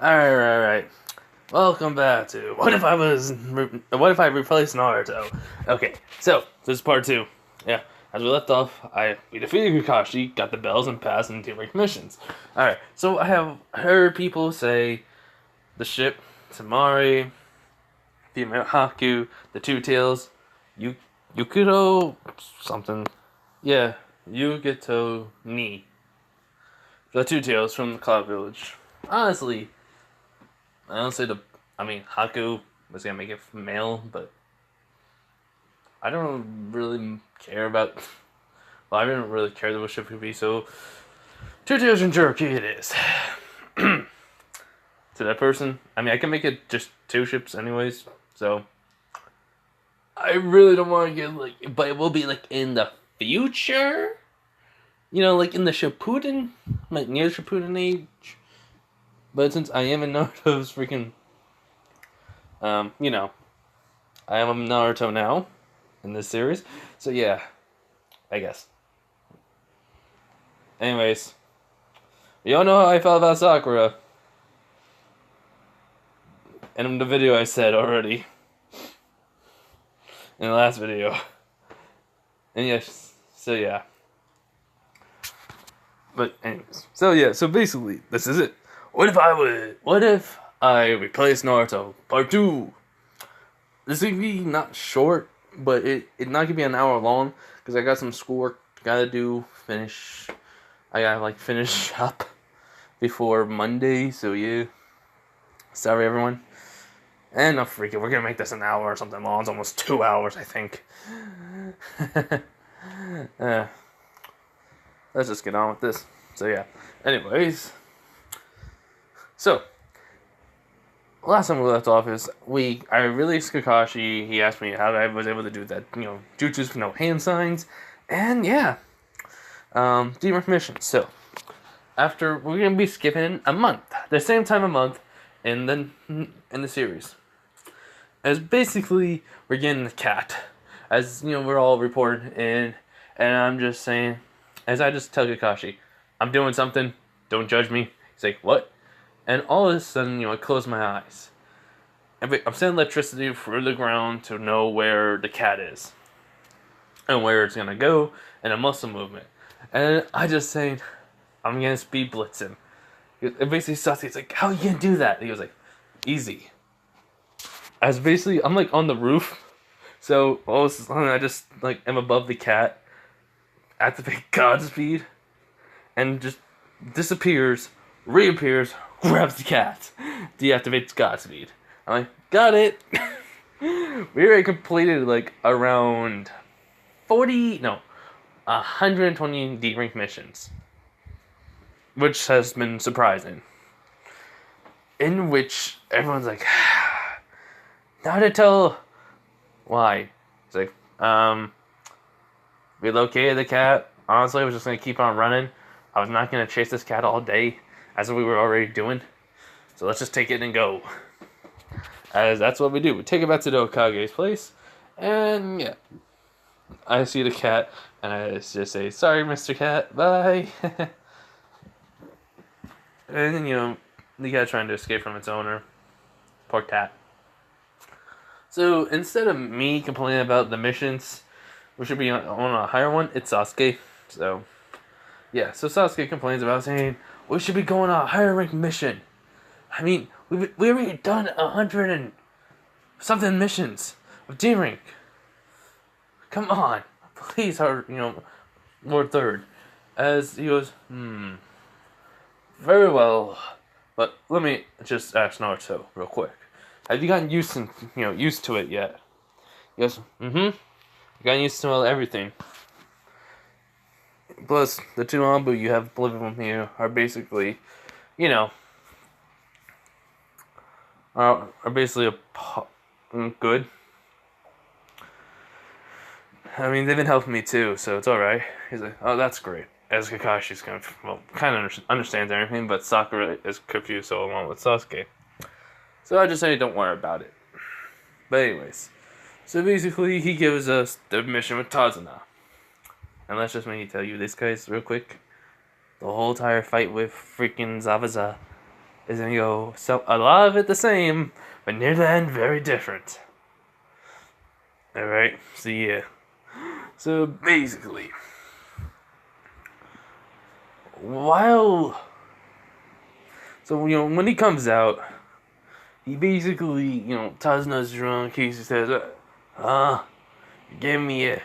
Alright. Welcome back to What If I Replaced Naruto? Okay, so this is part two. Yeah, as we left off, we defeated Kakashi, got the bells, and passed in different missions. Alright, so I have heard people say the ship, Tamari, the Haku, the Two Tails, Yukito, something. Yeah, Yukito Ni. The Two Tails from the Cloud Village. Honestly, I don't say Haku was gonna make it male, but I don't really care about. Well, I didn't really care what ship would be, so Two Tails and Jerky it is. To that person, I can make it just two ships, anyways. So I really don't want to get but it will be in the future. Like in the Shippuden, near Shippuden age. But since I am in Naruto's freaking, I am a Naruto now in this series. So yeah, I guess. Anyways, you all know how I felt about Sakura. And in the video I said already. In the last video. And yes, so yeah. But anyways, so basically, this is it. What if I replaced Naruto? Part 2. This is gonna be not short, but it not gonna be an hour long, because I got some schoolwork gotta do, I gotta finish up before Monday, so yeah. Sorry everyone. And no freaking, we're gonna make this an hour or something long. It's almost 2 hours, I think. Let's just get on with this. So yeah. Anyways. So, last time we left off is I released Kakashi. He asked me how I was able to do that, jutsus with no hand signs, and yeah, demon mission. So, we're gonna be skipping a month, the same time a month, in the series. As basically we're getting the cat, as we're all reporting in, and I'm just saying, as I just tell Kakashi, I'm doing something. Don't judge me. He's like, what? And all of a sudden, I close my eyes. And I'm sending electricity through the ground to know where the cat is. And where it's gonna go, and a muscle movement. And I just saying, I'm gonna speed blitz him. It basically sucks. He's like, how are you gonna do that? And he was like, easy. As basically, I'm on the roof. So all of a sudden, I just am above the cat. Activate Godspeed. And just disappears, reappears, grabs the cat, deactivates Godspeed. I'm like, got it. We already completed around 120 D-rank missions, which has been surprising. In which everyone's like, Naruto, why? It's like, we located the cat. Honestly, I was just gonna keep on running. I was not going to chase this cat all day, as we were already doing. So let's just take it and go. As that's what we do. We take it back to the Okage's place, and yeah. I see the cat, and I just say, sorry, Mr. Cat, bye. And then, the cat trying to escape from its owner. Poor cat. So instead of me complaining about the missions, we should be on a higher one, it's Sasuke. So yeah, so Sasuke complains about saying, we should be going on a higher rank mission. We already done 100 and something missions of D rank. Come on, please, Lord Third. As he goes, very well, but let me just ask Naruto real quick. Have you gotten used to it yet? He goes, You gotten used to everything. Plus, the two Ambu you have living with you are basically, are basically good. They've been helping me too, so it's alright. He's like, oh, that's great. As Kakashi's kind of understands everything, but Sakura is confused so along with Sasuke. So I just say, don't worry about it. But anyways, so basically he gives us the mission with Tazuna. And let's just maybe tell you this, guys, real quick. The whole entire fight with freaking Zabuza is gonna go so a lot of it the same, but near the end very different. Alright, so yeah. So basically, while when he comes out, he basically, Tazna's drunk. He says, you gave me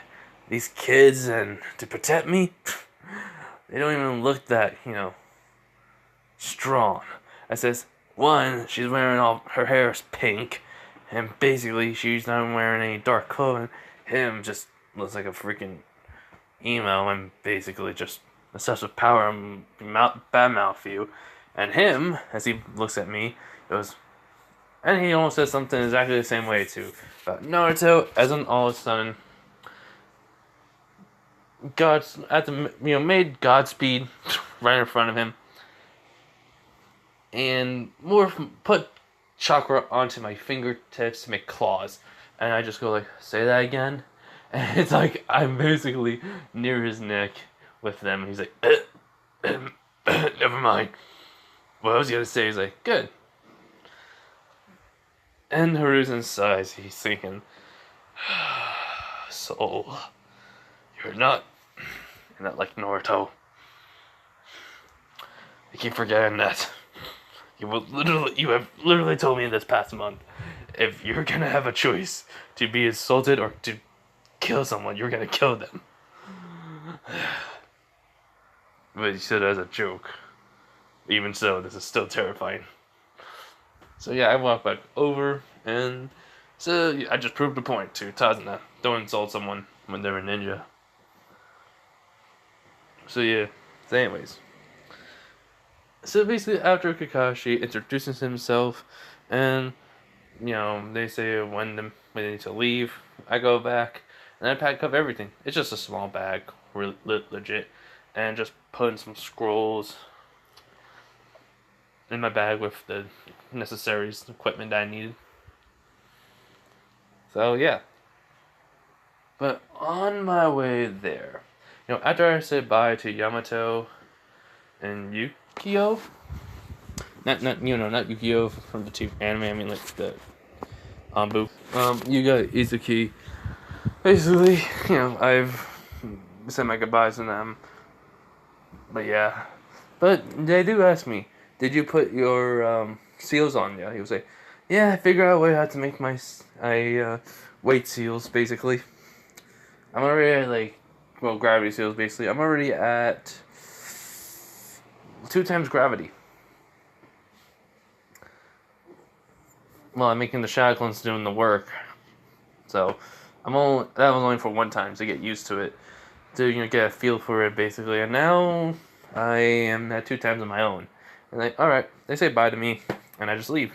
these kids and to protect me. They don't even look that, strong. I says, one, she's wearing all her hair is pink, and basically she's not wearing any dark clothing. Him just looks like a freaking emo and basically just obsessed with power and bad mouth you. And him, as he looks at me, goes, and he almost says something exactly the same way too. Naruto, as an all of a sudden, made Godspeed right in front of him, and more put chakra onto my fingertips to make claws, and I just go like, say that again, and it's like I'm basically near his neck with them, and he's like, never mind. What I was gonna say, he's like, good. And Hiruzen's sighs, he's thinking, Soul, you're not like Naruto. I keep forgetting that. You have literally told me this past month, if you're gonna have a choice to be assaulted or to kill someone, you're gonna kill them. But he said it as a joke. Even so, this is still terrifying. So yeah, I walk back over, and so I just proved the point to Tazuna. Don't insult someone when they're a ninja. So yeah, so anyways. So basically, after Kakashi introduces himself, and they say when they need to leave, I go back and I pack up everything. It's just a small bag, legit, and just put in some scrolls in my bag with the necessary equipment that I needed. So yeah. But on my way there, after I said bye to Yamato and Yukio, not Yukio from the two anime. I mean like the Anbu. You got Izuki. Basically, I've said my goodbyes to them. But yeah, but they do ask me, did you put your seals on? Yeah, he was like, yeah, I figured out a way how to make my weight seals. Basically, I'm already at gravity seals. Basically, I'm already at 2 times gravity. Well, I'm making the shacklins doing the work, so that was only for 1 time to get used to it, to get a feel for it basically, and now I am at 2 times on my own. And all right, they say bye to me, and I just leave.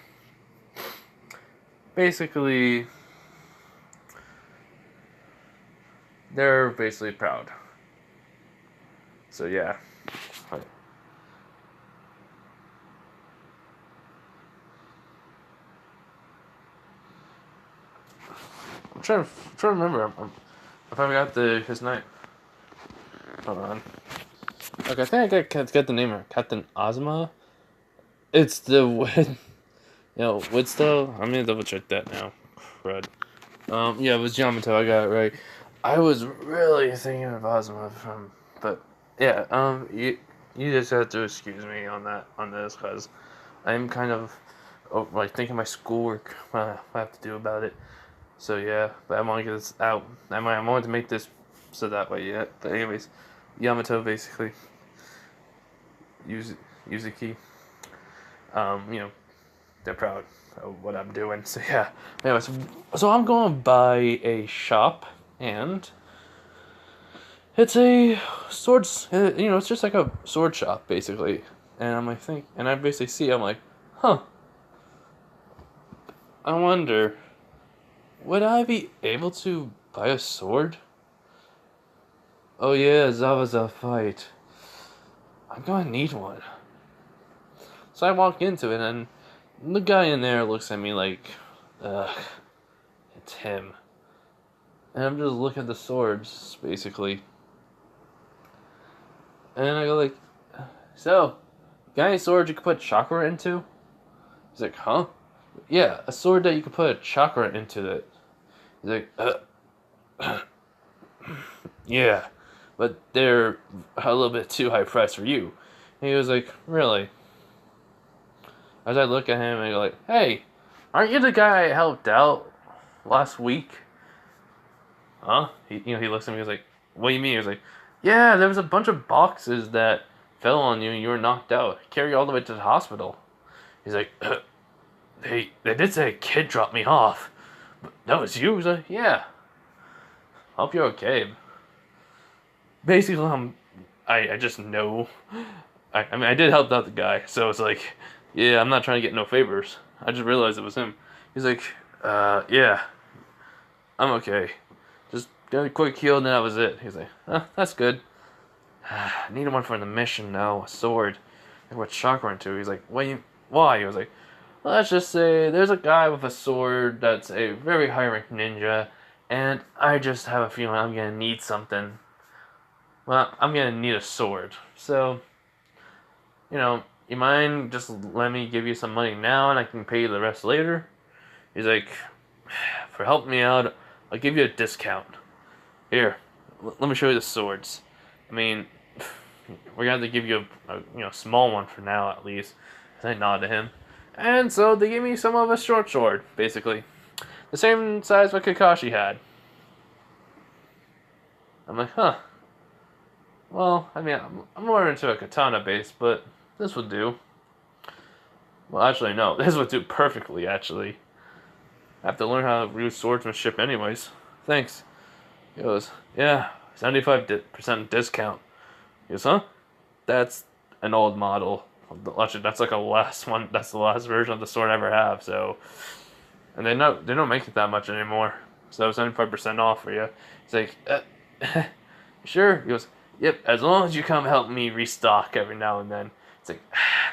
Basically, they're basically proud. So yeah. I'm trying to remember. I probably got his name. Hold on. Okay, I think I got the name right. Captain Ozma. It's the Woodstow. I'm gonna double check that now. Crud. Yeah, it was Yamato. I got it right. I was really thinking of Ozma but yeah. You just have to excuse me on this, because I'm kind of thinking my schoolwork I have to do about it. So yeah, but I want to get this out. I wanted to make this so that way, yeah. But anyways, Yamato basically, Yuzuki, they're proud of what I'm doing. So yeah. Anyways, so I'm going by a shop, and it's a swords. It's just like a sword shop basically. And I basically see. I'm like, huh. I wonder, would I be able to buy a sword? Oh yeah, Zabuza fight. I'm gonna need one. So I walk into it, and the guy in there looks at me like, ugh, it's him. And I'm just looking at the swords, basically. And I go like, so, got any swords you could put chakra into? He's like, huh? Yeah, a sword that you could put a chakra into it. He's like, yeah, but they're a little bit too high priced for you. And he was like, really? As I look at him and I go like, hey, aren't you the guy I helped out last week? Huh? He looks at me. He was like, what do you mean? He was like, yeah, there was a bunch of boxes that fell on you and you were knocked out. Carry you all the way to the hospital. He's like, they did say a kid dropped me off. But that was you? He's like, yeah. Hope you're okay. Basically, I just know. I mean, I did help out the guy, so it's like, yeah, I'm not trying to get no favors. I just realized it was him. He's like, yeah, I'm okay. Just got a quick heal, and that was it. He's like, that's good. I need one for the mission now, a sword. And what chakra into? He's like, why? He was like, let's just say there's a guy with a sword that's a very high ranked ninja, and I just have a feeling I'm gonna need something. Well, I'm gonna need a sword. So, you mind just let me give you some money now and I can pay you the rest later? He's like, for helping me out, I'll give you a discount. Here, let me show you the swords. I mean, we're gonna have to give you a small one for now at least. I nod to him. And so they gave me some of a short sword, basically. The same size what Kakashi had. I'm like, huh. Well, I mean, I'm more into a katana base, but this would do. Well, actually, no. This would do perfectly, actually. I have to learn how to use swordsmanship anyways. Thanks. He goes, yeah, 75% discount. He goes, huh? That's an old model. Actually, that's like a last one. That's the last version of the sword I ever have, so... And they don't make it that much anymore. So 75% off for you. He's like, sure? He goes, yep, as long as you come help me restock every now and then. It's like,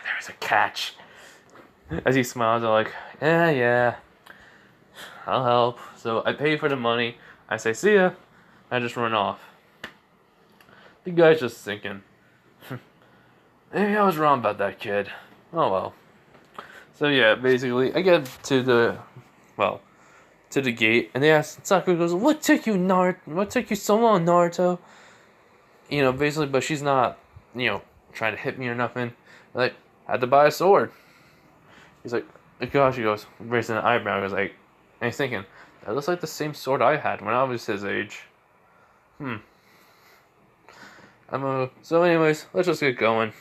there's a catch. As he smiles, I'm like, yeah, I'll help. So I pay for the money. I say, see ya. I just run off. The guy's just thinking, maybe I was wrong about that kid. Oh well. So yeah, basically, I get to the gate, and they ask, Sakura goes, what took you so long, Naruto? Basically, but she's not, trying to hit me or nothing. Like, had to buy a sword. He's like, gosh, he goes, raising an eyebrow, he goes like, and he's thinking, that looks like the same sword I had when I was his age. So anyways, let's just get going.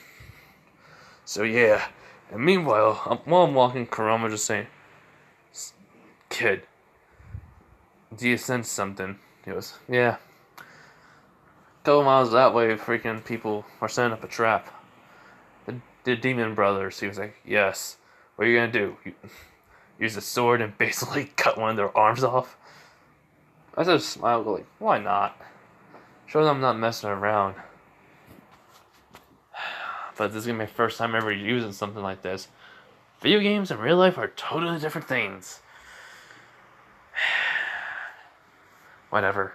So yeah, and meanwhile, while I'm walking, Kurama just saying, kid, do you sense something? He goes, yeah. A couple miles that way, freaking people are setting up a trap. The demon brothers. He was like, yes. What are you gonna do? Use a sword and basically cut one of their arms off? I just smile, go like, why not? Show them I'm not messing around. But this is gonna be my first time ever using something like this. Video games and real life are totally different things. Whatever.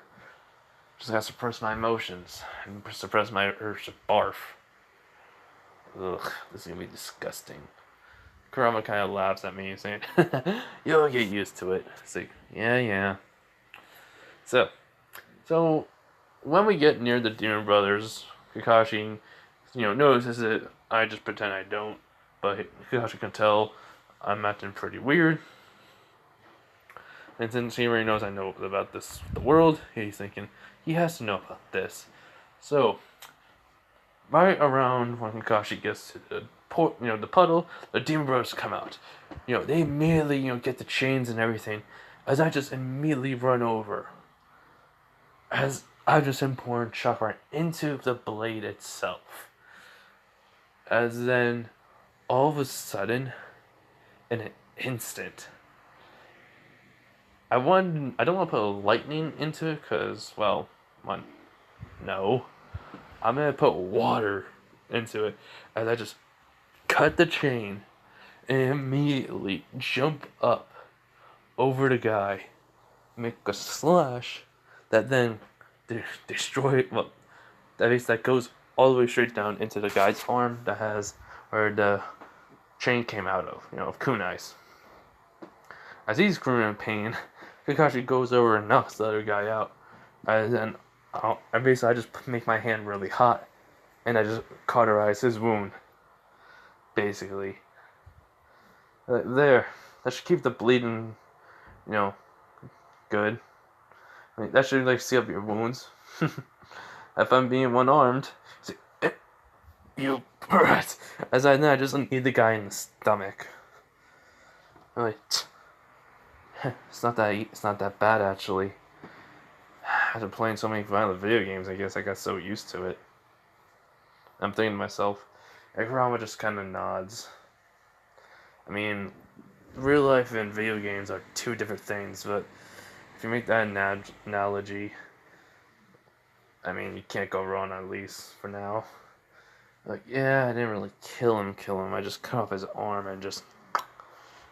Just gotta suppress my emotions and suppress my urge to barf. Ugh, this is gonna be disgusting. Kurama kind of laughs at me, saying, you'll get used to it. It's like, yeah. So when we get near the Demon Brothers, Kakashi, notices it. I just pretend I don't, but Kakashi can tell I'm acting pretty weird. And since he already knows I know about the world, he's thinking he has to know about this. So, right around when Kakashi gets to the puddle, the Demon Brothers come out. They immediately, get the chains and everything, as I just immediately run over. As I just import chakra into the blade itself. As then, all of a sudden, in an instant, I don't want to put lightning into it, because, well, no. I'm going to put water into it, as I just cut the chain, and immediately jump up over the guy, make a slash, that then destroy, that goes all the way straight down into the guy's arm that has where the chain came out of, of kunais. As he's screaming in pain, Kakashi goes over and knocks the other guy out. And then I just make my hand really hot, and I just cauterize his wound. Basically, there. That should keep the bleeding, good. I mean, that should seal up your wounds. If I'm being one-armed, you brat. As I know, I just need the guy in the stomach. Really, it's not that bad actually. After playing so many violent video games, I guess I got so used to it. I'm thinking to myself, Kurama just kind of nods. I mean, real life and video games are two different things, but if you make that analogy, I mean, you can't go wrong, at least for now. Like, yeah, I didn't really kill him. I just cut off his arm and just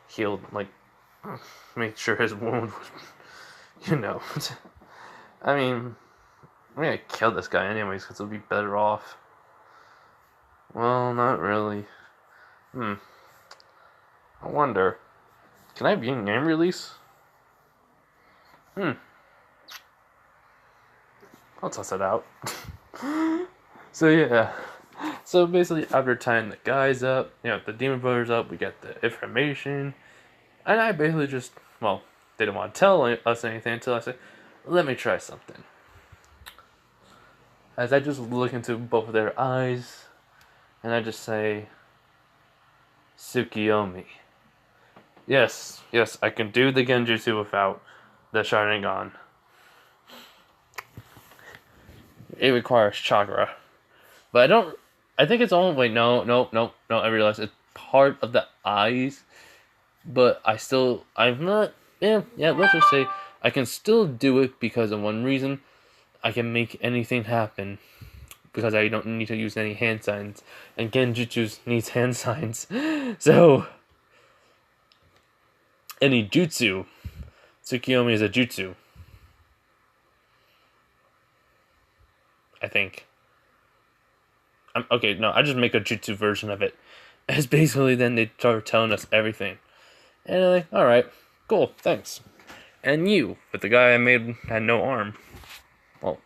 healed, make sure his wound was, I mean, I'm gonna kill this guy anyways, because he'll be better off. Well, not really. I wonder, can I be in game release? I'll toss it out. So yeah. So basically, after tying the guys up, the Demon Brothers up, we get the information. And I basically just, they didn't want to tell us anything until I said, let me try something. As I just look into both of their eyes, and I just say, Tsukiyomi. Yes, I can do the Genjutsu without the Sharingan. It requires chakra. But I think it's only, no, I realize it's part of the eyes. But I'm not, let's just say, I can still do it because of one reason. I can make anything happen. Because I don't need to use any hand signs. And Genjutsu needs hand signs. So, any jutsu, Tsukiyomi is a jutsu. I think. I just make a jutsu version of it. As basically then they start telling us everything. And I'm like, alright, cool, thanks. And you, but the guy I made had no arm. Well,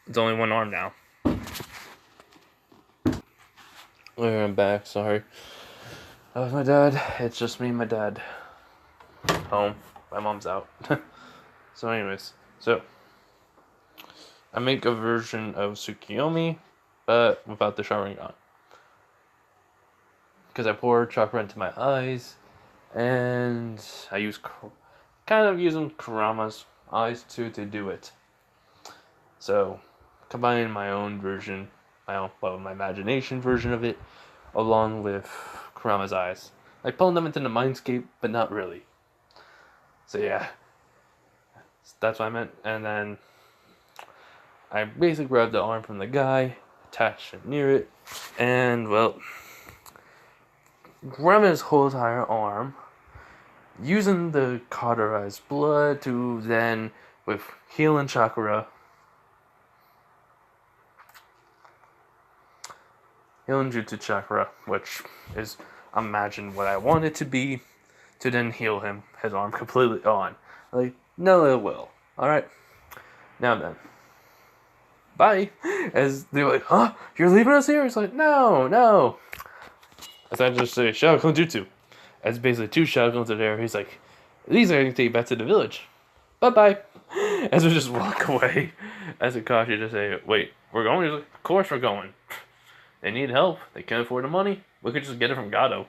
it's only one arm now. I'm back, sorry. That was my dad. It's just me and my dad. Home. My mom's out. So anyways, I make a version of Tsukiyomi, but without the Sharingan. Because I pour chakra into my eyes, and I use using Kurama's eyes to do it. So, combining my own version, my imagination version of it, along with Kurama's eyes. Like pulling them into the mindscape, but not really. So yeah, that's what I meant. And then I basically grabbed the arm from the guy, attached it near it, and grabbing his whole entire arm, using the cauterized blood to then, with healing chakra, healing jutsu chakra, which is, imagine what I want it to be, to then heal his arm completely on. No ill will. Alright? Now then. Bye! As they're like, huh? You're leaving us here? It's like, no! As I just say, Shadow Jutsu. As basically two Shadow are there, he's like, these are going to take you back to the village. Bye-bye! As we just walk away. As Kakashi just say, wait, we're going? He's like, of course we're going. They need help. They can't afford the money. We could just get it from Gato.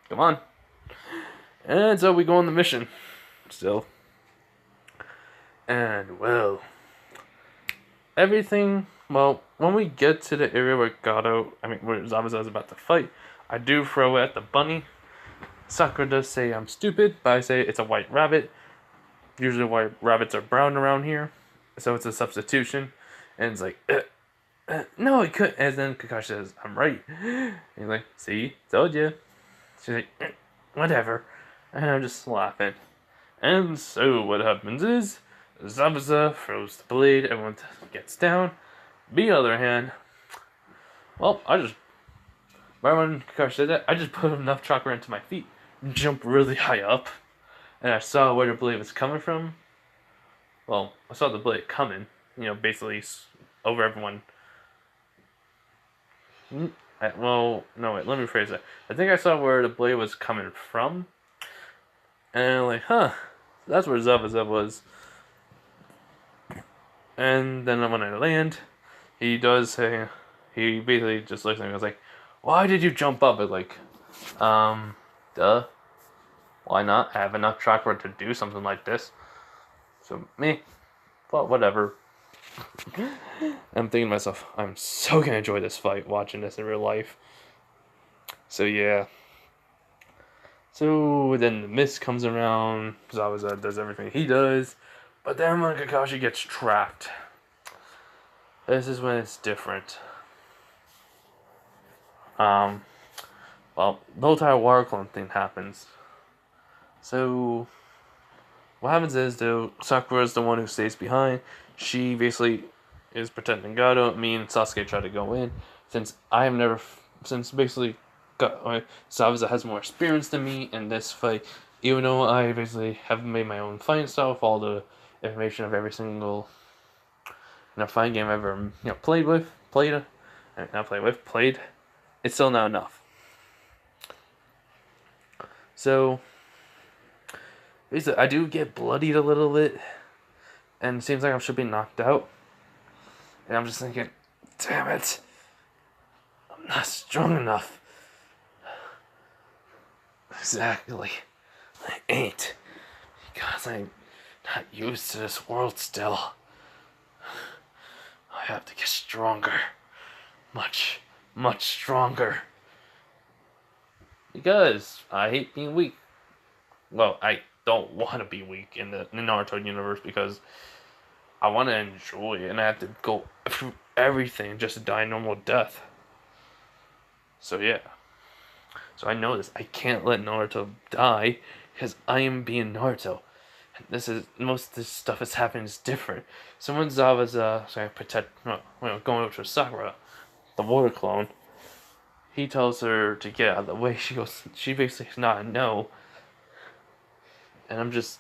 Come on. And so we go on the mission. Still. And, everything, when we get to the area where where Zabuza is about to fight, I do throw it at the bunny. Sakura does say I'm stupid, but I say it's a white rabbit. Usually white rabbits are brown around here, so it's a substitution. And it's like, no, it couldn't. And then Kakashi says, I'm right. And he's like, see, told you. She's like, whatever. And I'm just laughing. And so what happens is, Zabuza throws the blade, everyone gets down. The other hand, I just right when Kakashi said that, I just put enough chakra into my feet, jumped really high up, and I saw where the blade was coming from. Well, I saw the blade coming, basically over everyone. Well, no, wait, let me phrase that. I think I saw where the blade was coming from, and I'm like, huh, that's where Zabuza was. And then when I land, he does say, he basically just looks at me and goes like, why did you jump up? It's like, duh. Why not? I have enough chakra to do something like this. So, me, but whatever. I'm thinking to myself, I'm so gonna enjoy this fight watching this in real life. So, yeah. So, then the mist comes around. Zabuza does everything he does. But then when Kakashi gets trapped, this is when it's different. Well, the whole entire water clone thing happens. So, what happens is, though, Sakura is the one who stays behind. She basically is protecting Gato. Me and Sasuke try to go in. Since basically Zabuza has more experience than me in this fight, even though I basically have made my own fighting style with all the information of every single fighting game I've ever played, it's still not enough. So, basically, I do get bloodied a little bit, and it seems like I should be knocked out. And I'm just thinking, damn it, I'm not strong enough. Exactly, I ain't, because I'm not used to this world still. I have to get stronger, much, much stronger. Because I hate being weak. Well, I don't want to be weak in the Naruto universe because I want to enjoy it and I have to go through everything just to die a normal death. So yeah. So I know this. I can't let Naruto die because I am being Naruto. And most of this stuff that's happening is different. So when Zabuza going up to Sakura, the water clone, he tells her to get out of the way. She basically is not a no. And I'm just,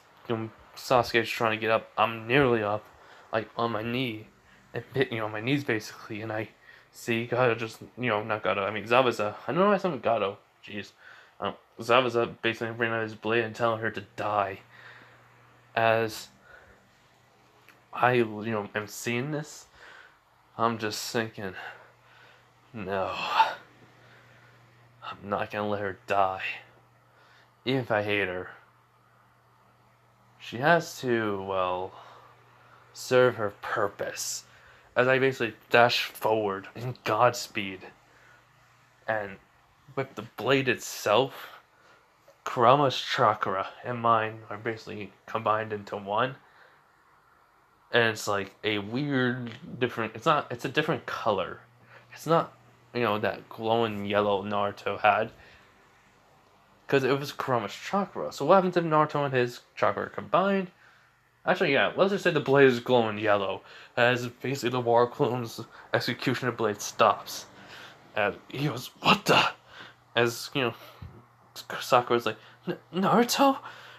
Sasuke's trying to get up. I'm nearly up, like on my knee, and on my knees basically. And I see Gato not Gato. I mean Zabuza. I don't know why I said Gato. Jeez. Zabuza basically bringing out his blade and telling her to die. As I, am seeing this, I'm just thinking, no, I'm not gonna let her die. Even if I hate her. She has to, serve her purpose. As I basically dash forward in Godspeed. And with the blade itself, Kurama's chakra and mine are basically combined into one. And it's like a weird, it's a different color. It's not, that glowing yellow Naruto had. Because it was Kurama's chakra. So what happens if Naruto and his chakra are combined? Actually, yeah, let's just say the blade is glowing yellow. As basically the War Clone's executioner blade stops. And he goes, what the? As, Sakura's like, Naruto?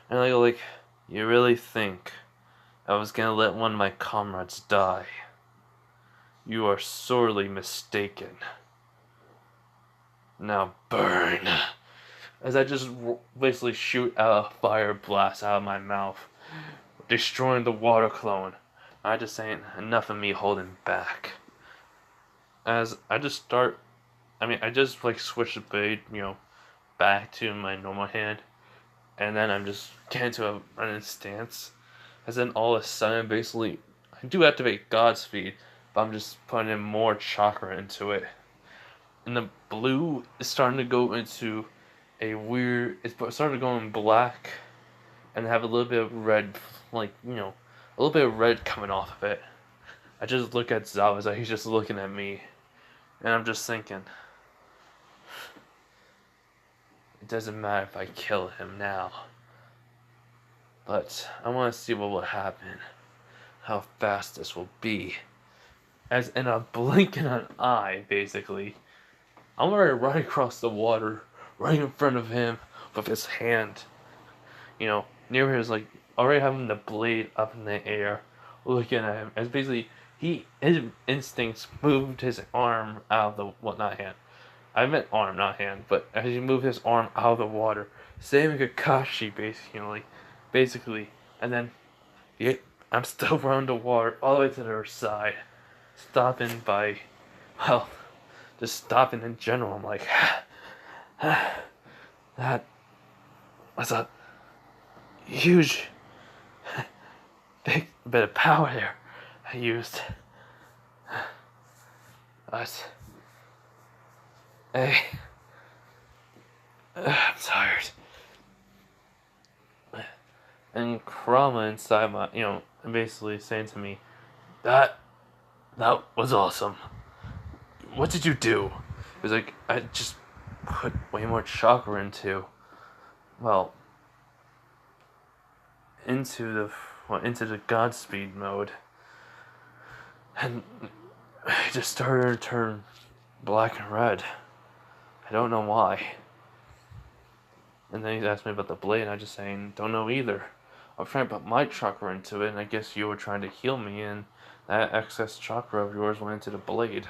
And I go like, you really think I was gonna let one of my comrades die? You are sorely mistaken. Now burn. As I just basically shoot a fire blast out of my mouth, destroying the water clone. I just ain't enough of me holding back. As I just switch the blade, back to my normal hand, and then I'm just getting to a running stance. As then all of a sudden, basically, I do activate Godspeed, but I'm just putting in more chakra into it. And the blue is starting to go into it's starting to go in black, and have a little bit of red, a little bit of red coming off of it. I just look at Zabuza, he's just looking at me, and I'm just thinking, it doesn't matter if I kill him now, but I want to see what will happen, how fast this will be. As in a blink of an eye, basically, I'm already right across the water, right in front of him, with his hand, near his, like, already having the blade up in the air, looking at him. As basically, his instincts moved his arm out of the, well, not hand. I meant arm, not hand, but as he moved his arm out of the water, saving Kakashi, basically, and then, yeah, I'm still around the water, all the way to their side, stopping by, well, just stopping in general. I'm like, that was a huge, big bit of power there I used. But, hey, I'm tired. And Kurama inside my, basically saying to me, that was awesome. What did you do? It was like, I just put way more chakra well, into the Godspeed mode. And I just started to turn black and red. I don't know why. And then he asked me about the blade, and I just saying, don't know either. I was trying to put my chakra into it, and I guess you were trying to heal me, and that excess chakra of yours went into the blade,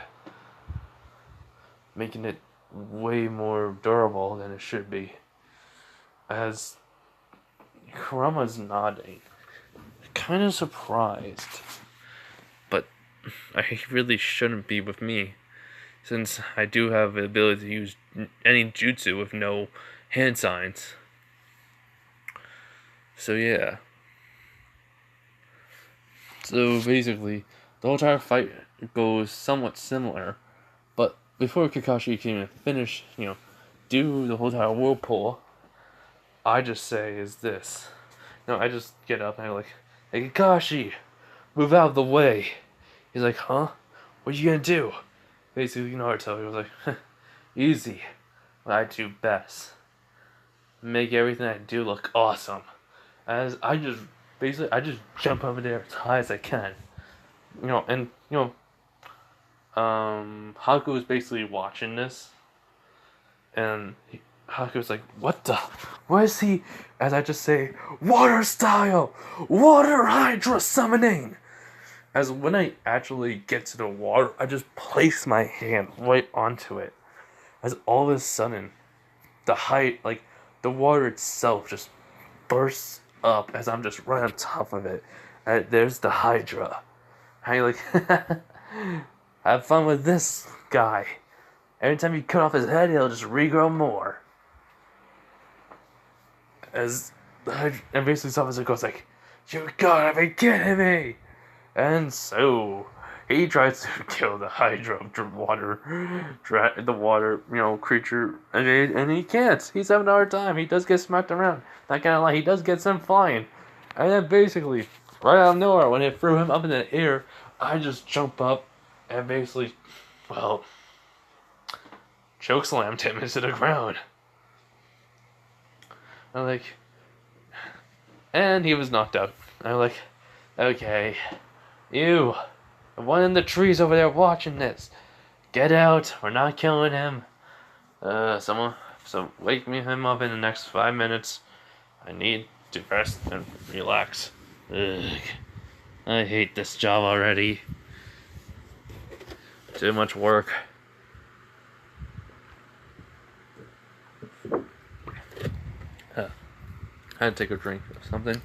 making it way more durable than it should be. As Kurama's nodding, kind of surprised, but I really shouldn't be with me, since I do have the ability to use any jutsu with no hand signs. So yeah. So basically, the whole entire fight goes somewhat similar, but before Kakashi can even finish, do the whole entire whirlpool, I just say is this. I just get up and I'm like, hey Kakashi, move out of the way. He's like, huh? What you gonna do? Basically, Naruto, he was like, easy. What I do best. Make everything I do look awesome. As I just jump over there as high as I can. Haku was basically watching this, and Haku was like, what the? Why is he, as I just say, water style! Water Hydra summoning! As when I actually get to the water, I just place my hand right onto it. As all of a sudden, the water itself just bursts up as I'm just right on top of it. And there's the Hydra. I like, have fun with this guy. Every time you cut off his head, he'll just regrow more. As the Hydra, and basically this officer goes like, you gotta be kidding me! And so he tries to kill the Hydra the water, creature, and he can't. He's having a hard time. He does get smacked around. Not gonna lie, he does get sent flying. And then basically, right out of nowhere, when it threw him up in the air, I just jump up and basically, well, chokeslammed him into the ground. I'm like, and he was knocked out. I'm like, okay, you, the one in the trees over there watching this, get out. We're not killing him. So wake him up in the next 5 minutes. I need to rest and relax. Ugh. I hate this job already. Too much work. I had to take a drink or something.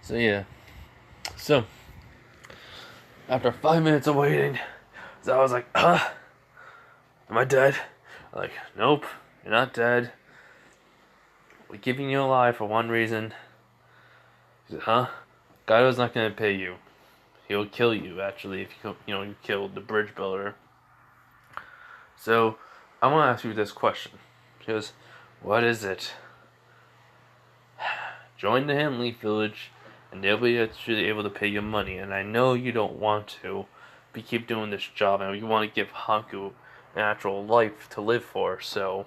So yeah. So after 5 minutes of waiting, I was like, am I dead? I'm like, nope, you're not dead. We're keeping you alive for one reason. He said, huh? Kaido's not gonna pay you. He'll kill you, actually, if you killed the bridge builder. So, I want to ask you this question. She goes, what is it? Join the Hand Leaf Village, and they'll be actually able to pay you money. And I know you don't want to, but you keep doing this job, and you want to give Haku an actual life to live for, so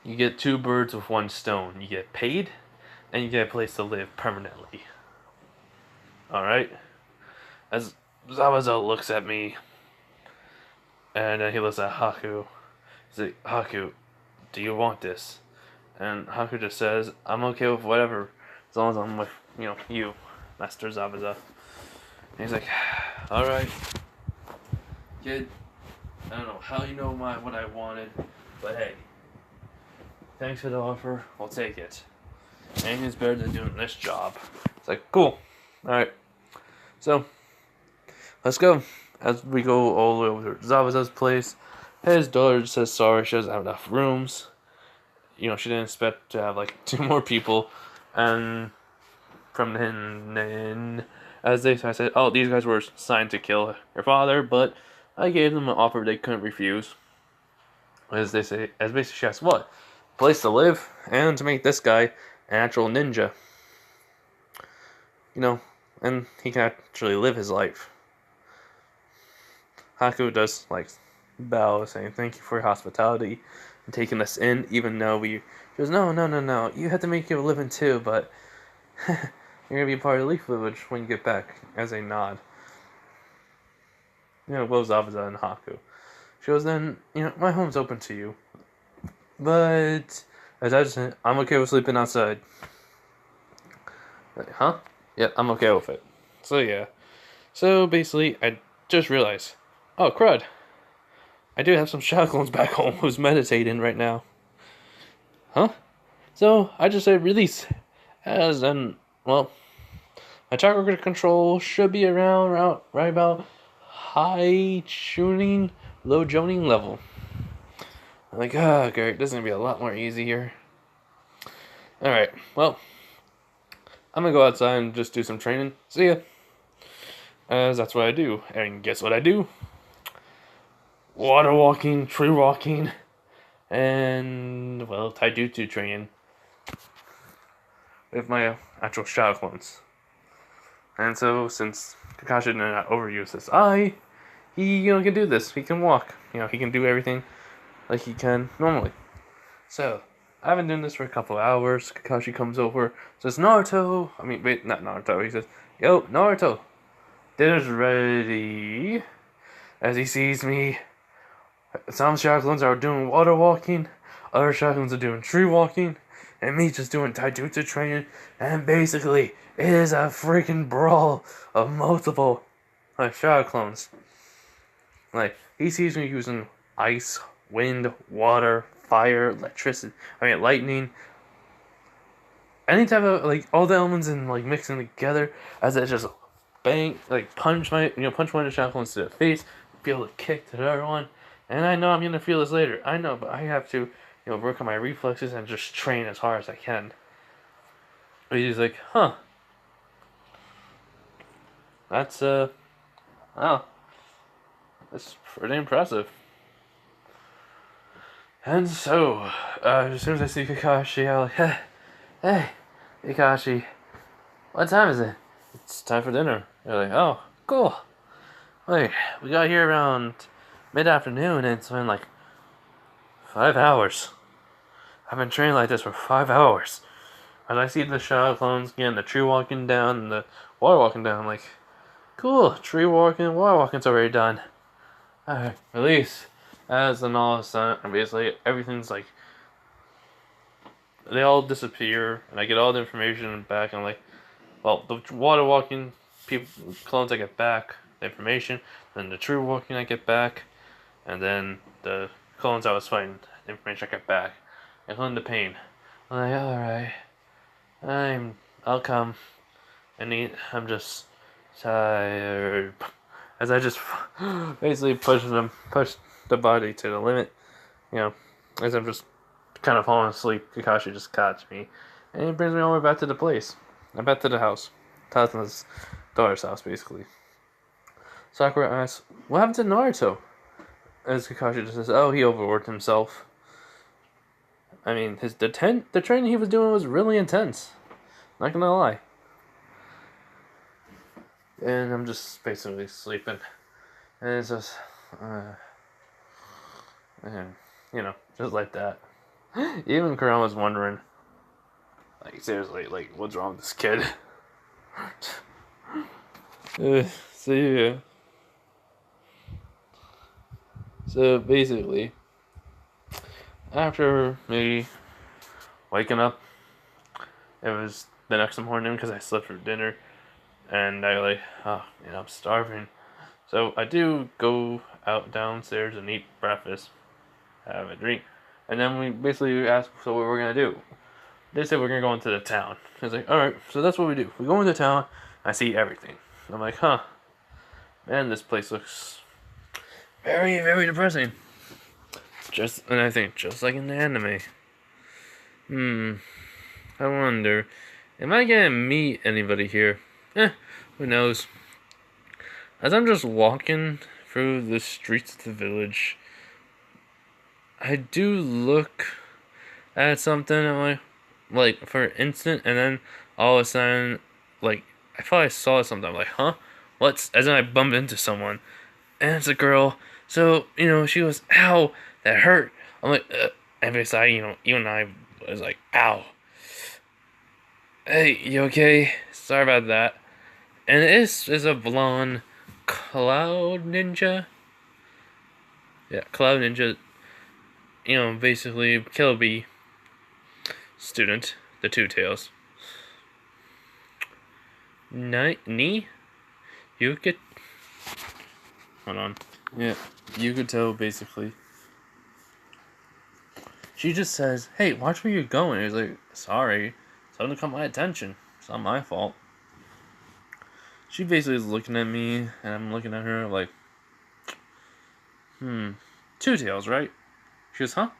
you get 2 birds with 1 stone. You get paid, and you get a place to live permanently. Alright? As Zabuza looks at me, And then he looks at Haku. He's like, Haku, do you want this? And Haku just says, I'm okay with whatever, as long as I'm with, you, Master Zabuza. And he's like, alright, kid, I don't know how you know what I wanted, but hey, thanks for the offer, I'll take it. Anything's better than doing this job. It's like, cool, alright. So, let's go. As we go all the way over to Zabuza's place, his daughter says sorry, she doesn't have enough rooms. She didn't expect to have like 2 more people. And from then, I said, oh, these guys were signed to kill your father, but I gave them an offer they couldn't refuse. As basically she asked, what? Place to live, and to make this guy an actual ninja. And he can actually live his life. Haku does, bow, saying thank you for your hospitality and taking us in, even though she goes, no, you have to make your living too, but you're going to be part of the Leaf Village when you get back, as a nod. Both Zabuza and Haku. She goes, then, my home's open to you. But, as I just said, I'm okay with sleeping outside. Like, huh? Yeah, I'm okay with it. So, yeah. So, basically, I just realized, oh, crud. I do have some shadow clones back home who's meditating right now. Huh? So, I just said release. As in, well, my chakra control should be around right about high tuning, low joning level. I'm like, Garrett, this is going to be a lot more easy here. Alright, well, I'm going to go outside and just do some training. See ya. As that's what I do. And guess what I do? Water walking, tree walking, and, well, taijutsu training. With my actual shadow clones. And so, since Kakashi did not overuse his eye, he, can do this. He can walk. He can do everything like he can normally. So, I've been doing this for a couple of hours. Kakashi comes over, says, Naruto. Wait, not Naruto. He says, yo, Naruto, dinner's ready. As he sees me, some shadow clones are doing water walking, other shadow clones are doing tree walking, and me just doing taijutsu training, and basically, it is a freaking brawl of multiple shadow clones. He sees me using ice, wind, water, fire, electricity, lightning, any type of, all the elements and, mixing together, as I just bang, punch one of the shadow clones to the face, feel the kick to the other one, and I know I'm gonna feel this later, I know, but I have to, work on my reflexes and just train as hard as I can. But he's like, huh. That's, wow. That's pretty impressive. And so, as soon as I see Kakashi, I'm like, hey, Kakashi, what time is it? It's time for dinner. You're like, oh, cool. Wait, we got here around mid-afternoon, and it's been 5 hours. I've been training like this for 5 hours. As I see the shadow clones getting the tree walking down and the water walking down, I'm like, cool, tree walking, water walking's already done. Alright, release. As and all of a sudden, and basically everything's they all disappear, and I get all the information back, and I'm like, well, the water walking clones I get back, the information, then the tree walking I get back, and then the clones I was fighting, the information I get back, including the pain. I'm like, alright, I'll come. I'm just tired. As I just basically push the body to the limit, as I'm just kind of falling asleep, Kakashi just catches me, and he brings me all the way back to the place. Back to the house. Tatsuna's daughter's house, basically. Sakura asks, what happened to Naruto? As Kakashi just says, oh, he overworked himself. The training he was doing was really intense. Not gonna lie. And I'm just basically sleeping. And it's just, just like that. Even Kurama's wondering, seriously, what's wrong with this kid? So, yeah. So basically, after maybe waking up, it was the next morning because I slept for dinner, and I like, oh, I'm starving. So I do go out downstairs and eat breakfast, have a drink, and then we basically asked, so what we're gonna do. They said we're gonna go into the town. I was like, all right, so that's what we do. We go into town. I see everything. I'm like, huh, man, this place looks very, very depressing. And I think just like in the anime. I wonder, am I gonna meet anybody here? Who knows? As I'm just walking through the streets of the village, I do look at something and like for an instant, and then all of a sudden, like I thought I saw something. I'm like, huh? What's? As in I bump into someone, and it's a girl. So she goes, "Ow, that hurt." I'm like, and beside even I was like, "Ow." Hey, you okay? Sorry about that. And this is a blonde cloud ninja. Yeah, cloud ninja. Basically Killer Bee student, the Two Tails. You could hold on. Yeah, you could tell basically. She just says, "Hey, watch where you're going." He's like, "Sorry, something caught my attention. It's not my fault." She basically is looking at me, and I'm looking at her like, Two Tails, right? She goes, "Huh?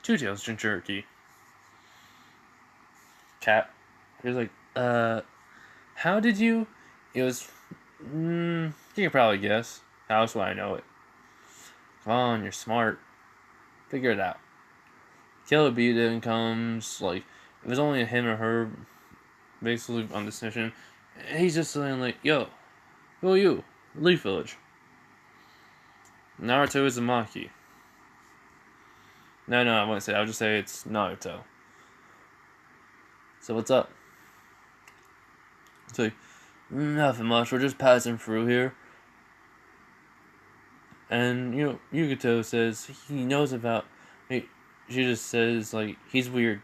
Two Tails, jerky." Cat. He was like, how did you? It was, you can probably guess. How else would I know it? Come on, you're smart. Figure it out. Killer Bee then comes, like, it was only him or her, basically, on this mission. And he's just saying, like, yo, who are you? Leaf Village. Naruto is a Maki. No, I wouldn't say. I would just say it's Naruto. So what's up? It's like, nothing much. We're just passing through here. And, Yukato says he knows about. She just says, like, he's weird,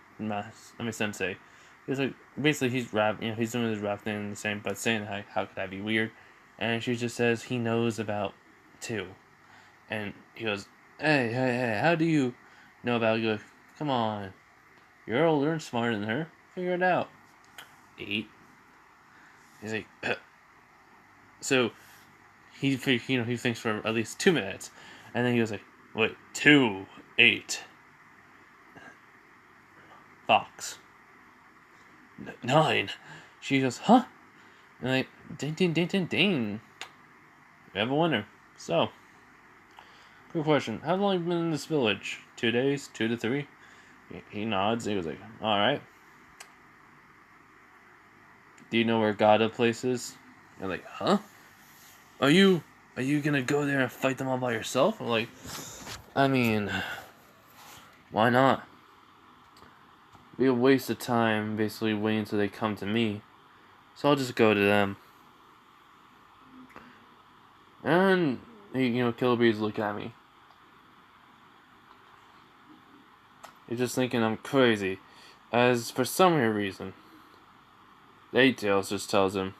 sensei. He's like, basically, he's rap, he's doing his rap thing the same, but saying, how could that be weird? And she just says he knows about two. And he goes, hey, how do you know about? He goes, come on. You're older and smarter than her. Figure it out. 8. He's like, so he thinks for at least 2 minutes, and then he goes like, wait, 2, 8, Fox, 9. She goes, huh? And like, ding. We have a winner. So, quick question: how long have you been in this village? 2 days, 2 to 3. He nods. He goes like, all right. Do you know where Gada place is? I'm like, huh? Are you gonna go there and fight them all by yourself? I'm like, I mean, why not? It'd be a waste of time basically waiting until they come to me. So I'll just go to them. And Killer Bee's looking at me. He's just thinking I'm crazy. As for some weird reason, the 8 Tails just tells him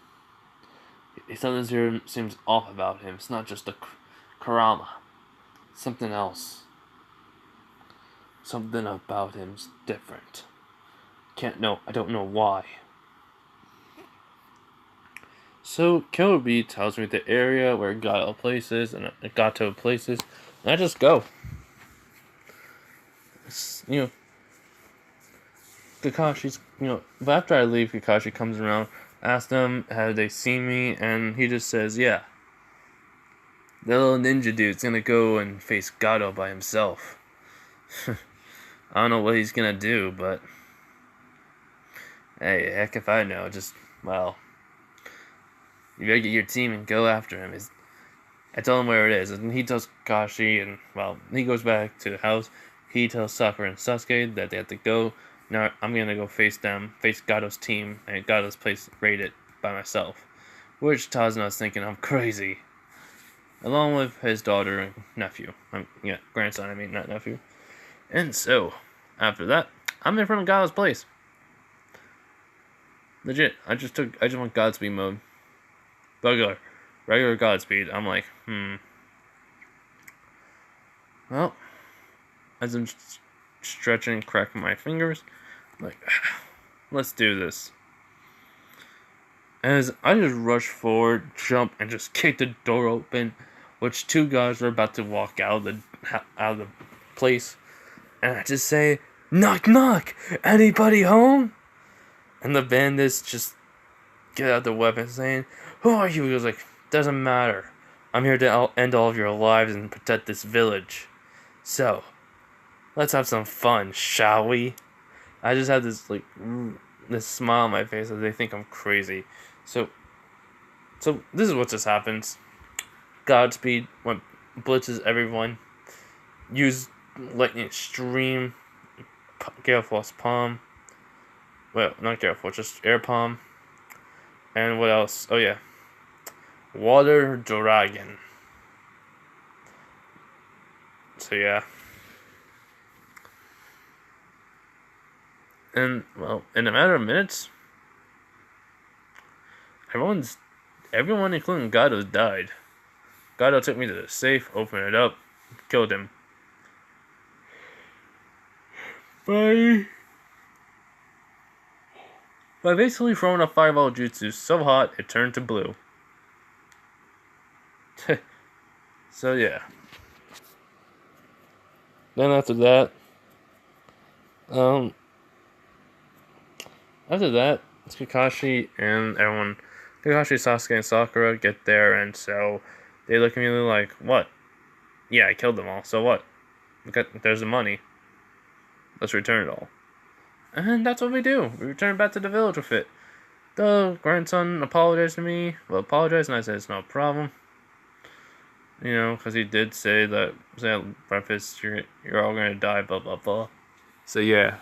something here seems off about him. It's not just a Karama. Something else. Something about him's different. I don't know why. So Killer Bee tells me the area where Gato place is, and I just go. Kakashi's, but after I leave, Kakashi comes around, asks them, have they seen me, and he just says, yeah. The little ninja dude's gonna go and face Gato by himself. I don't know what he's gonna do, but hey, heck if I know, you gotta get your team and go after him. I tell him where it is, and he tells Kakashi, and, he goes back to the house. He tells Sakura and Sasuke that they have to go. Now, I'm gonna go face Gato's team, and Gato's place raided by myself. Which Tazuna is thinking I'm crazy. along with his daughter and nephew. Yeah, grandson. I mean, not nephew. And so, after that, I'm in front of God's place. Legit, I just went Godspeed mode. Regular Godspeed. I'm like, well, as I'm stretching, cracking my fingers, I'm like, let's do this. As I just rush forward, jump, and just kick the door open, which two guys were about to walk out of the place, and I just say, "Knock, knock! Anybody home?" And the bandits just get out the weapons, saying, "Who are you?" He was like, "Doesn't matter. I'm here to end all of your lives and protect this village. So, let's have some fun, shall we?" I just had this smile on my face as they think I'm crazy. So this is what just happens. Godspeed went blitzes everyone. Use lightning stream. Gale Force Palm. Well, not Gale Force, just Air Palm. And what else? Oh yeah, Water Dragon. So yeah. And well, in a matter of minutes, everyone, including Gato, died. Gato took me to the safe, opened it up, killed him. By basically throwing a fireball jutsu so hot it turned to blue. So yeah. Then after that, it's Kakashi and everyone. Kakashi, Sasuke, and Sakura get there, and so they look at me like, "What? Yeah, I killed them all. So what? There's the money. Let's return it all." And that's what we do. We return back to the village with it. The grandson apologized to me. Well, apologized, and I said it's no problem. You know, because he did say that at breakfast, you're all gonna die, blah blah blah. So yeah.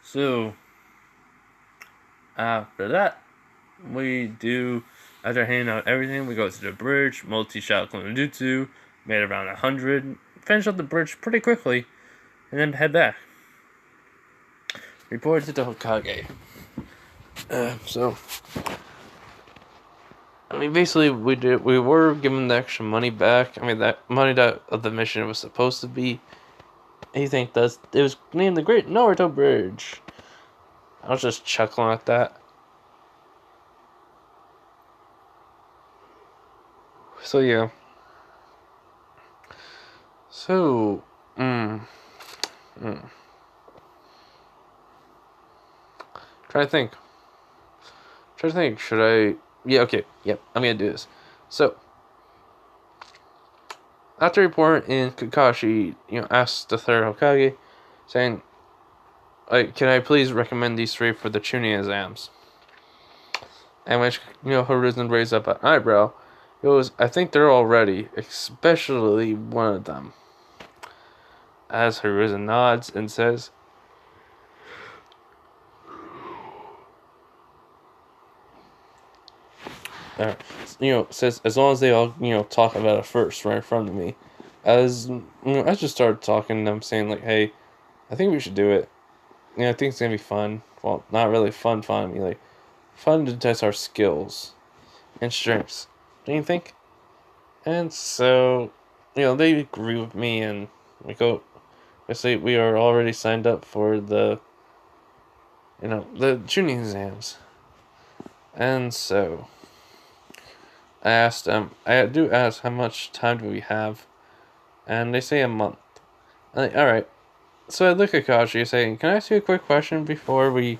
So after that, after handing out everything, we go to the bridge, multi-shot Kunjutsu, made around 100, finish up the bridge pretty quickly, and then head back. Report to the Hokage. So, I mean, basically, we were given the extra money back. I mean, that money that of the mission was supposed to be. It was named the Great Naruto Bridge. I was just chuckling at that. So yeah. So, try to think. Should I? Yeah. Okay. Yep. I'm gonna do this. So, after report in Kakashi, asked the third Hokage, saying, "Can I please recommend these three for the tuning exams?" And which Hiruzen raised up an eyebrow. He goes, "I think they're all ready, especially one of them." As Hiruzen nods and says, says as long as they all talk about it first right in front of me. As I just started talking to them, saying like, "Hey, I think we should do it. I think it's gonna be fun. Well, not really fun. I mean, like, fun to test our skills and strengths. Don't you think?" And so, they agree with me, and we go. I say we are already signed up for the tuning exams, and so I asked them. I do ask how much time do we have, and they say a month. I'm like, all right. So I look at Kashi saying, "Can I ask you a quick question before when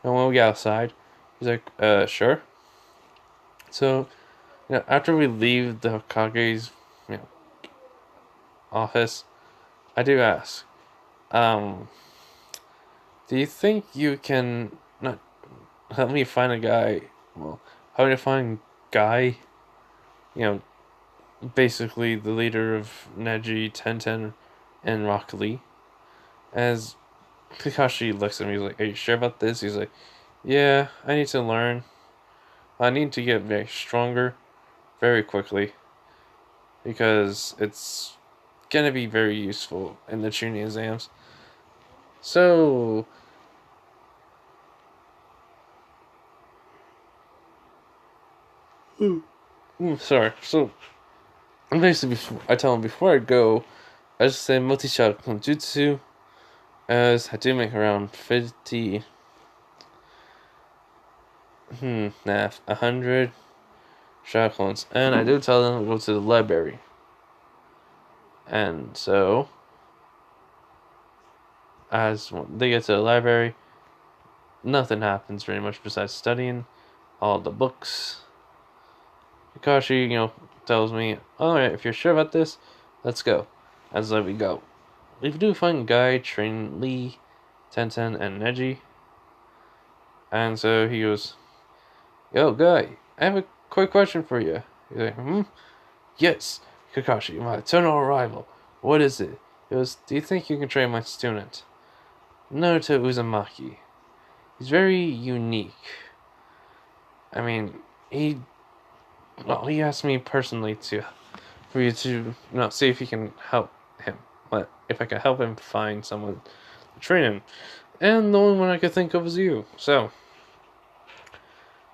we get outside?" He's like, "Sure." So, after we leave the Hokage's, office, I do ask, do you think you can not help me find a guy? Well, help me find Guy, you know, basically the leader of Neji, Tenten, and Rock Lee, as Kakashi looks at me, he's like, "Are you sure about this?" He's like, "Yeah, I need to learn. I need to get very stronger very quickly because it's gonna be very useful in the tuning exams." So, sorry. So, basically, I tell him before I go, I just say multi-shot jutsu, as I do make around 50, 100 shot clones, and I do tell them to go to the library. And so, as they get to the library, nothing happens very much besides studying all the books. Kakashi, tells me, "Alright, if you're sure about this, let's go." As we go. We do find Guy, Train Lee, Tenten, and Neji. And so he goes, "Yo, Guy, I have a quick question for you." He's like, "Hmm? Yes, Kakashi, my eternal rival. What is it?" He goes, "Do you think you can train my student, Naruto Uzumaki? He's very unique. I mean, he asked me personally for you to, see if you can help him. But if I could help him find someone to train him. And the only one I could think of is you. So,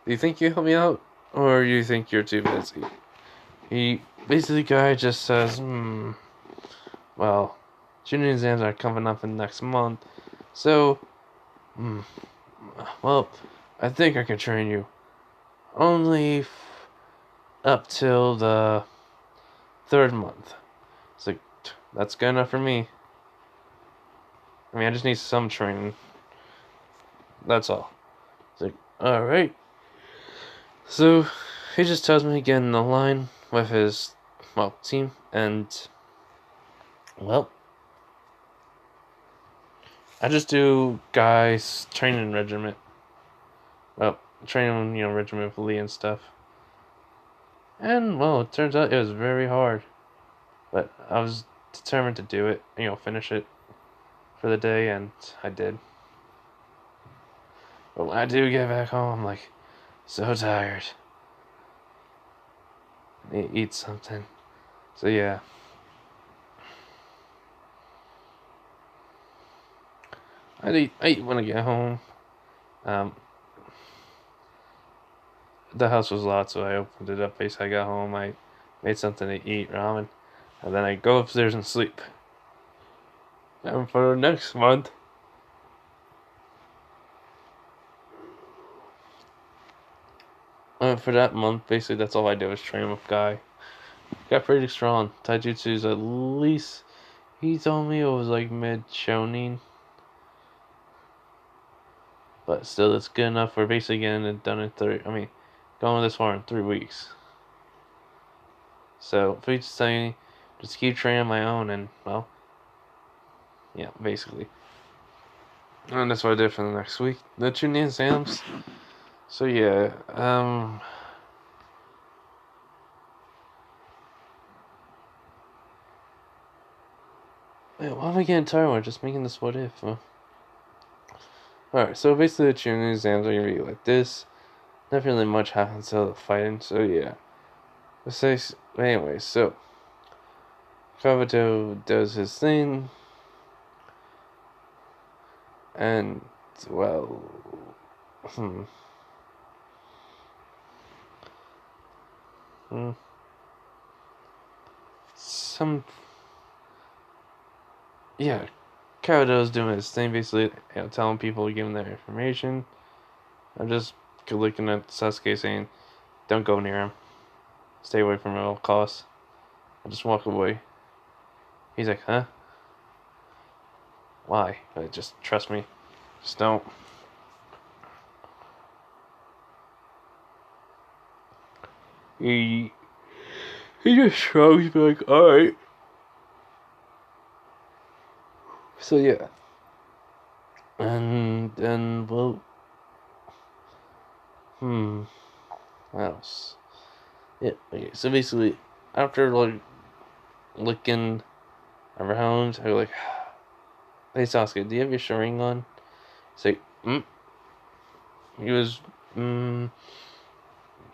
do you think you help me out? Or do you think you're too busy?" He basically, guy just says, well, junior exams are coming up in next month. So, well, I think I can train you. Only up till the third month. It's like, that's good enough for me. I mean, I just need some training. That's all. It's like, alright. So, he just tells me to get in the line with his, team, and, well, I just do guys training regiment. Well, training, regiment with Lee and stuff. And, well, it turns out it was very hard. But I was determined to do it, finish it for the day, and I did. But when I do get back home, I'm like, so tired. I need to eat something. So, yeah. I eat when I get home. Um, the house was locked, so I opened it up. Basically, I got home, I made something to eat, ramen, and then I go upstairs and sleep. And for next month, for that month, basically that's all I did was train with Guy. Got pretty strong. Taijutsu's at least, he told me it was like mid shonen, but still it's good enough. We're basically getting it done in going this far in 3 weeks. So if we just keep training my own, and well, yeah, basically. And that's what I did for the next week. The tuning exams. So yeah, wait, why am I getting tired? We're just making this what if. Alright, so basically the tuning exams are gonna be like this. Not really much happens until the fighting, so yeah. Anyway, so Kabuto does his thing, and well, hmm, hmm, some, yeah, Kabuto's doing his thing, basically, telling people, giving their information. I'm just looking at Sasuke saying, "Don't go near him. Stay away from him at all costs." I just walk away. He's like, "Huh? Why?" Just trust me. Just don't. He he just shrugs, be like, "Alright." So yeah. And then, well, what else? Yeah, okay, so basically, after like looking around, I like, "Hey Sasuke, do you have your Sharingan?" He's like, He was, I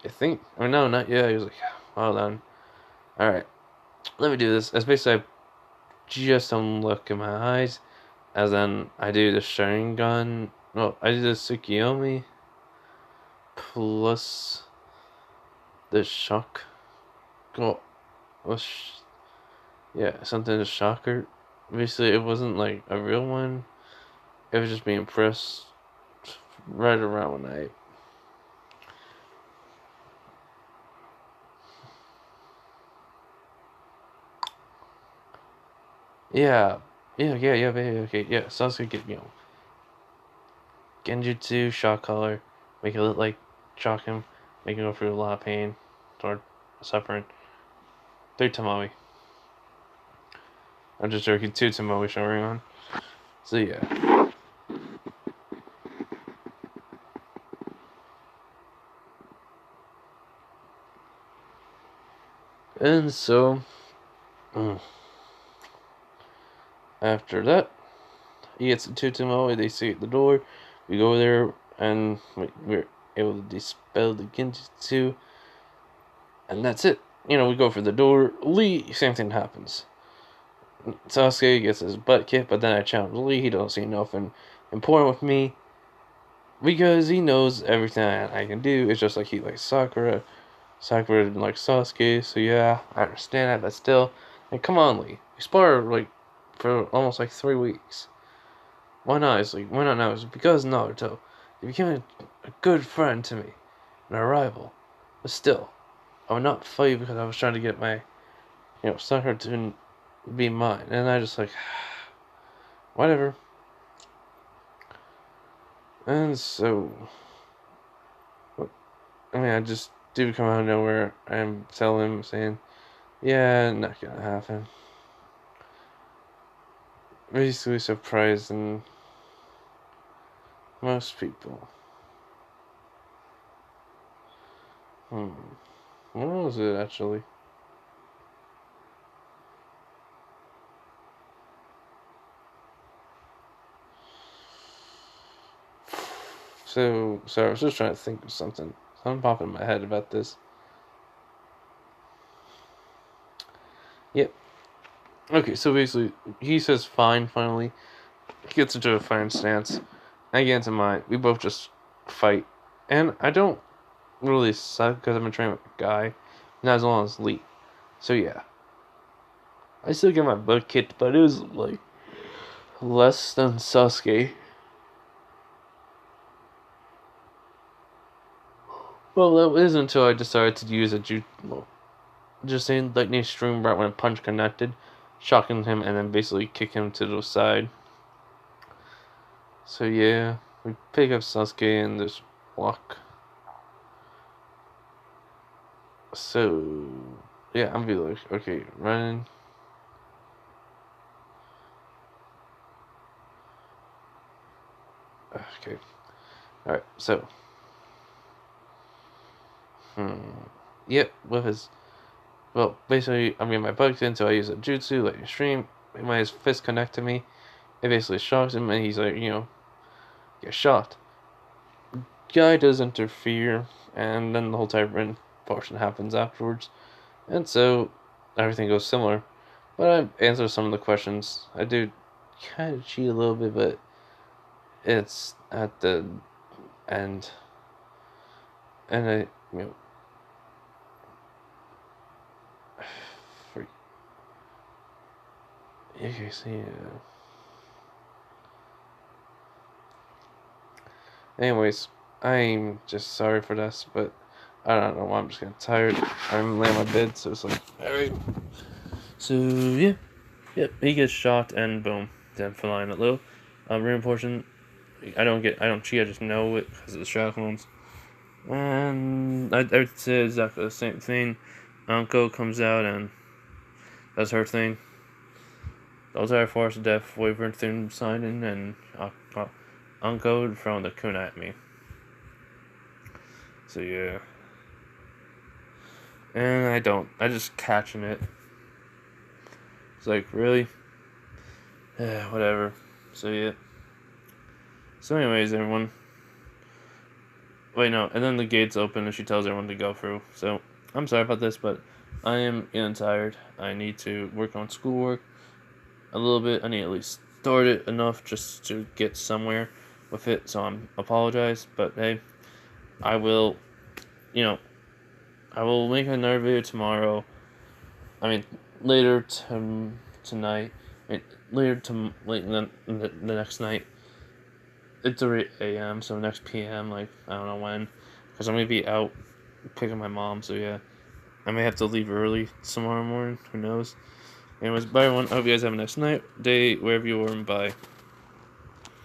think, or no, not yet. He was like, hold on. Alright, let me do this. As basically, I just don't look in my eyes. As then I do the Sharingan. Well, I do the Tsukiyomi plus the shock. Well, yeah, something to shocker. Basically, it wasn't like a real one. It was just being pressed right around when I. Yeah, okay, yeah. Sasuke get Genjutsu shock color, make it look like shock him, make him go through a lot of pain, or suffering. 3 Tomoe. I'm just joking. 2 Tomoe Sharingan. So yeah, and so mm, after that, he gets the 2 Tomoe. They see at the door. We go there, and we're able to dispel the Genjutsu, and that's it. We go for the door. Lee, same thing happens. Sasuke gets his butt kicked, but then I challenge Lee. He don't see nothing important with me because he knows everything I can do. It's just like he likes Sakura. Sakura didn't like Sasuke, so yeah, I understand that, but still, like, come on, Lee. We sparred like for almost like 3 weeks. Why not? It's like, why not now? It's because Naruto. He became a good friend to me, and a rival. But still, I would not fight because I was trying to get my, Sakura to be mine. And I just like, whatever. And so, I just do come out of nowhere and tell him, saying, yeah, not gonna happen. Basically surprising most people. What was it actually? So, sorry, I was just trying to think of something. Something popping in my head about this. Yep. Okay, so basically, he says fine, finally. He gets into a fine stance. I get into mine. We both just fight. And I don't really suck because I've been training with a guy. Not as long as Lee. So yeah. I still get my butt kicked, but it was like less than Sasuke. Well, that was until I decided to use a just saying lightning stream right when a punch connected, shocking him and then basically kick him to the side. So yeah, we pick up Sasuke and this walk. So yeah, I'm be like, okay, running. Okay, all right. So, yep, with his basically, I'm getting my butt in, so I use a jutsu, like extreme. When his fist connect to me, it basically shocks him, and he's like, get shot. Guy does interfere, and then the whole Tyrant portion happens afterwards, and so everything goes similar. But I answer some of the questions. I do kind of cheat a little bit, but it's at the end, and I, for, you can see. Anyways, I'm just sorry for this, but I don't know why I'm just getting tired. I'm laying on my bed, so it's like, alright. So, yeah. Yep, he gets shot and boom. Then flying at low. Reinforcement, I don't cheat, I just know it because of the shock wounds. And I would say exactly the same thing. Anko comes out and does her thing. Those are force of death, wyvern thing signing, and Anko throwing the kunai at me. So yeah. And I just catching it. It's like, really? Whatever. So yeah. So anyways, everyone. Wait, no, and then the gates open and she tells everyone to go through. So I'm sorry about this, but I am getting tired. I need to work on schoolwork a little bit. I need to at least start it enough just to get somewhere with it. So I'm apologize, but hey, I will, you know, I will make another video tomorrow. I mean, later tonight. I mean, later to late the next night. It's 3 a.m. So next p.m. Like I don't know when, because I'm gonna be out picking my mom. So yeah, I may have to leave early tomorrow morning. Who knows? Anyways, bye everyone. I hope you guys have a nice night, day, wherever you are, and bye.